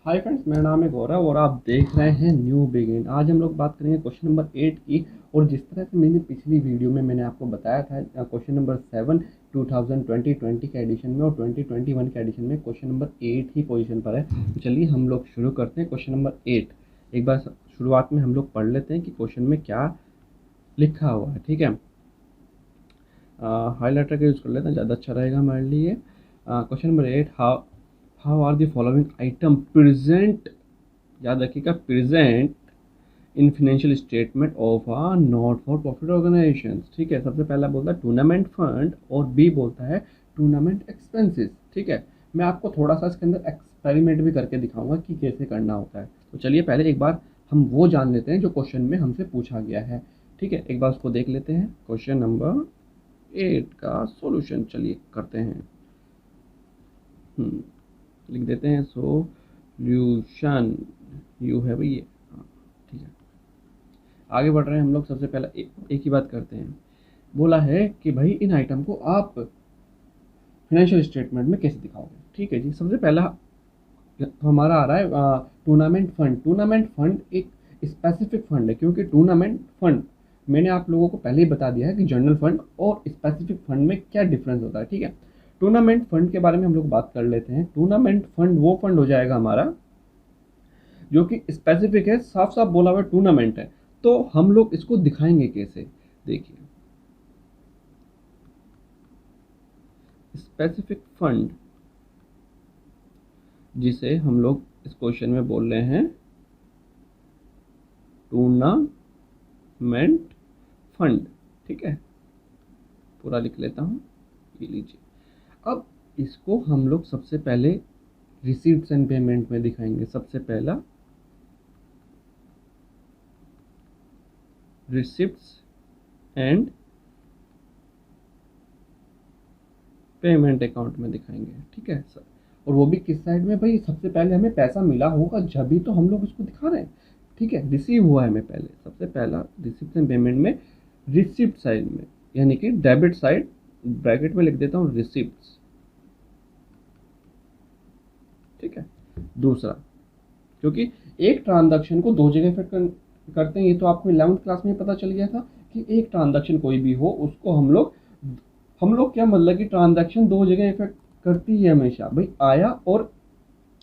Hi friends, मेरा नाम है गौरव और आप देख रहे हैं न्यू बिगिन। आज हम लोग बात करेंगे क्वेश्चन नंबर 8 की। और जिस तरह से मैंने पिछली वीडियो में मैंने आपको बताया था क्वेश्चन नंबर 7 2020 के एडिशन में और 2021 के एडिशन में क्वेश्चन नंबर 8 ही पोजीशन पर है। तो चलिए हम लोग शुरू करते हैं क्वेश्चन नंबर 8। एक बार शुरुआत में हम लोग पढ़ लेते हैं कि क्वेश्चन में क्या लिखा हुआ है। ठीक है, हाईलाइटर का यूज़ कर लेते हैं, ज़्यादा अच्छा रहेगा हमारे लिए। Question number 8, how are the following item present, याद रखिएगा, present in financial statement of a not for profit organisation. ठीक है, सबसे पहला बोलता है टूर्नामेंट फंड और बी बोलता है टूर्नामेंट एक्सपेंसेस। ठीक है, मैं आपको थोड़ा सा इसके अंदर एक्सपेरिमेंट भी करके दिखाऊंगा कि कैसे करना होता है। तो चलिए पहले एक बार हम वो जान लेते हैं जो क्वेश्चन में हमसे पूछा गया है। ठीक है, एक बार उसको देख लेते हैं। क्वेश्चन नंबर 8 का सॉल्यूशन चलिए करते हैं। लिख देते हैं सोल्यूशन, यू है भाई ये। हाँ, ठीक है, आगे बढ़ रहे हैं हम लोग। सबसे पहला एक ही बात करते हैं। बोला है कि भाई इन आइटम को आप फाइनेंशियल स्टेटमेंट में कैसे दिखाओगे। ठीक है जी, सबसे पहला हमारा आ रहा है टूर्नामेंट फंड। टूर्नामेंट फंड एक स्पेसिफिक फंड है, क्योंकि टूर्नामेंट फंड मैंने आप लोगों को पहले ही बता दिया है कि जनरल फंड और स्पेसिफिक फंड में क्या डिफरेंस होता है। ठीक है, टूर्नामेंट फंड के बारे में हम लोग बात कर लेते हैं। टूर्नामेंट फंड वो फंड हो जाएगा हमारा जो कि स्पेसिफिक है, साफ साफ बोला हुआ टूर्नामेंट है। तो हम लोग इसको दिखाएंगे कैसे, देखिए। स्पेसिफिक फंड जिसे हम लोग इस क्वेश्चन में बोल रहे हैं टूर्नामेंट फंड। ठीक है, पूरा लिख लेता हूँ, ये लीजिए। अब इसको हम लोग सबसे पहले रिसीट्स एंड पेमेंट में दिखाएंगे। सबसे पहला रिसिप्ट्स एंड पेमेंट अकाउंट में दिखाएंगे। ठीक है सर, और वो भी किस साइड में भाई, सबसे पहले हमें पैसा मिला होगा जब भी तो हम लोग इसको दिखा रहे हैं। ठीक है, रिसीव हुआ है हमें पहले, सबसे पहला रिसिप्ट एंड पेमेंट में रिसिप्ट साइड में, यानी कि डेबिट साइड, ब्रैकेट में लिख देता हूँ रिसिप्ट्स। ठीक है, दूसरा, क्योंकि एक ट्रांजैक्शन को दो जगह इफेक्ट करते हैं, ये तो आपको 11th क्लास में पता चल गया था कि एक ट्रांजैक्शन कोई भी हो उसको हम लोग क्या मतलब कि ट्रांजैक्शन दो जगह इफेक्ट करती है हमेशा भाई। आया और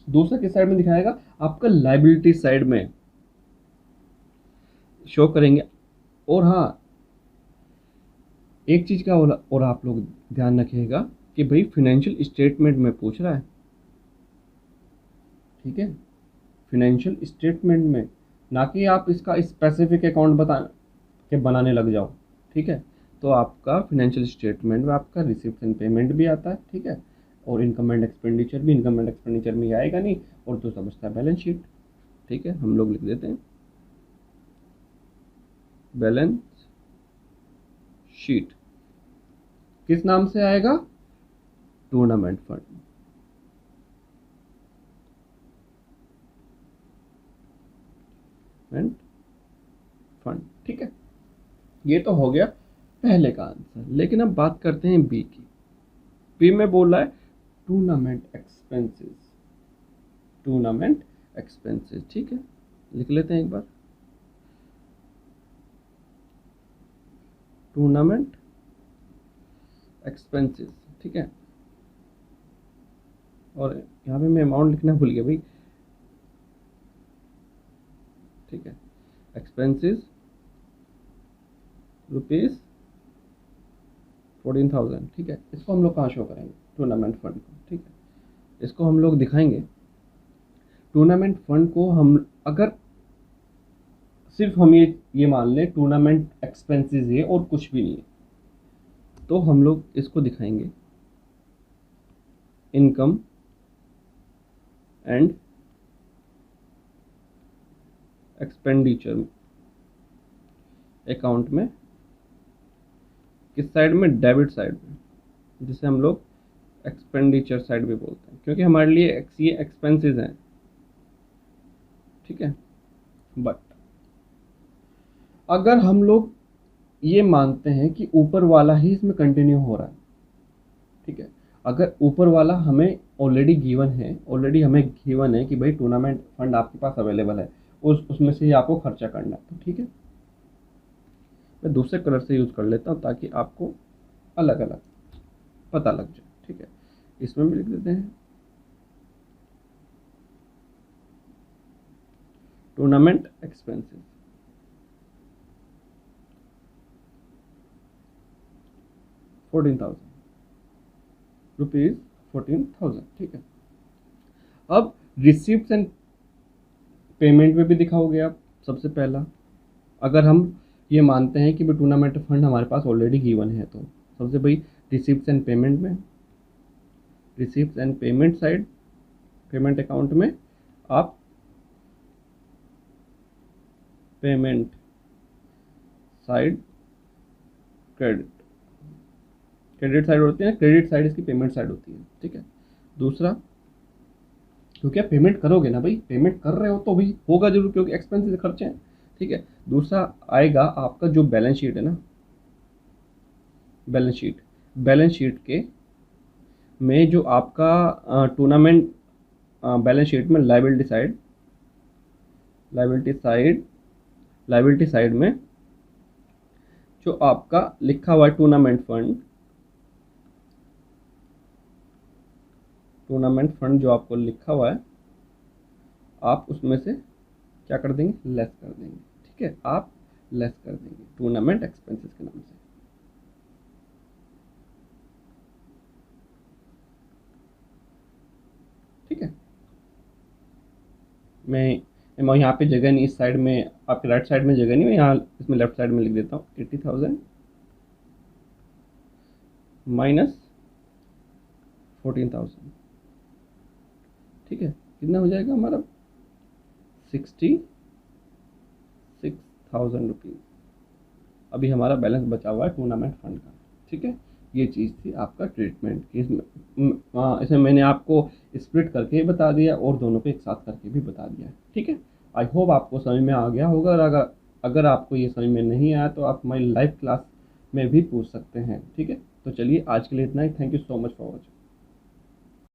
दूसरा किस साइड में दिखाएगा, आपका लाइबिलिटी साइड में शो करेंगे। और हाँ, एक चीज का और आप लोग ध्यान रखिएगा कि भाई फाइनेंशियल स्टेटमेंट में पूछ रहा है। ठीक है, फाइनेंशियल स्टेटमेंट में, ना कि आप इसका स्पेसिफिक अकाउंट के बनाने लग जाओ। ठीक है, तो आपका फाइनेंशियल स्टेटमेंट में आपका रिसिप्ट एंड पेमेंट भी आता है। ठीक है, और इनकम एंड एक्सपेंडिचर भी, इनकम एंड एक्सपेंडिचर में आएगा नहीं, और दूसरा बचता है बैलेंस शीट। ठीक है, हम लोग लिख देते हैं बैलेंस शीट। किस नाम से आएगा, टूर्नामेंट फंड। एंड फंड, ठीक है, ये तो हो गया पहले का आंसर। लेकिन अब बात करते हैं बी की। बी में बोल रहा है टूर्नामेंट एक्सपेंसेस। टूर्नामेंट एक्सपेंसेस, ठीक है, लिख लेते हैं एक बार, टूर्नामेंट एक्सपेंसेस। ठीक है, और यहाँ पे मैं अमाउंट लिखना भूल गया भाई। ठीक है, एक्सपेंसेस रुपीज 14,000। ठीक है, इसको हम लोग कहाँ शो करेंगे, टूर्नामेंट फंड को। ठीक है, इसको हम लोग दिखाएंगे टूर्नामेंट फंड को। हम अगर सिर्फ हम ये मान लें टूर्नामेंट एक्सपेंसेस है और कुछ भी नहीं है, तो हम लोग इसको दिखाएंगे इनकम एंड एक्सपेंडिचर अकाउंट में। किस साइड में, डेबिट साइड में, जिसे हम लोग एक्सपेंडिचर साइड भी बोलते हैं, क्योंकि हमारे लिए ये एक्सपेंसेस हैं। ठीक है, बट अगर हम लोग ये मानते हैं कि ऊपर वाला ही इसमें कंटिन्यू हो रहा है, ठीक है, अगर ऊपर वाला हमें ऑलरेडी हमें गिवन है कि भाई टूर्नामेंट फंड आपके पास अवेलेबल है, उसमें से ही आपको खर्चा करना है, तो ठीक है। मैं दूसरे कलर से यूज़ कर लेता हूँ ताकि आपको अलग अलग पता लग जाए, ठीक है। इसमें भी लिख देते हैं टूर्नामेंट एक्सपेंसेस, 14,000 रुपीज़, 14,000, ठीक है। अब रिसिप्ट एंड पेमेंट में भी दिखाओगे आप। सबसे पहला, अगर हम ये मानते हैं कि भाई टूर्नामेंट फंड हमारे पास ऑलरेडी गिवन है, तो सबसे भाई रिसिप्ट एंड पेमेंट में, receipt and payment side, payment account में आप payment side credit, credit side होती है, क्रेडिट साइड इसकी पेमेंट साइड होती है, ठीक है। दूसरा, क्योंकि आप पेमेंट करोगे ना भाई, पेमेंट कर रहे हो तो भाई होगा जरूर, क्योंकि एक्सपेंसेस खर्चे हैं, ठीक है। दूसरा आएगा आपका जो बैलेंस शीट है ना, बैलेंस शीट के में जो आपका टूर्नामेंट बैलेंस शीट में लायबिलिटी साइड में जो आपका लिखा हुआ है टूर्नामेंट फंड जो आपको लिखा हुआ है, आप उसमें से क्या कर देंगे, लेस कर देंगे, ठीक है। आप लेस कर देंगे टूर्नामेंट एक्सपेंसेस के नाम से, ठीक है। मैं यहाँ पे जगह नहीं, इस साइड में आपके राइट साइड में जगह नहीं, मैं यहाँ इसमें लेफ्ट साइड में लिख देता हूँ 80,000 माइनस 14,000, ठीक है। कितना हो जाएगा हमारा, 66,000 रुपीज़ अभी हमारा बैलेंस बचा हुआ है टूर्नामेंट फंड का, ठीक है। ये चीज़ थी आपका ट्रीटमेंट की। इसमें मैंने आपको स्प्लिट करके बता दिया और दोनों को एक साथ करके भी बता दिया, ठीक है। आई होप आपको समझ में आ गया होगा, और अगर आपको ये समझ में नहीं आया तो आप हमारी लाइव क्लास में भी पूछ सकते हैं, ठीक है। तो चलिए आज के लिए इतना ही। Thank you so much for watching.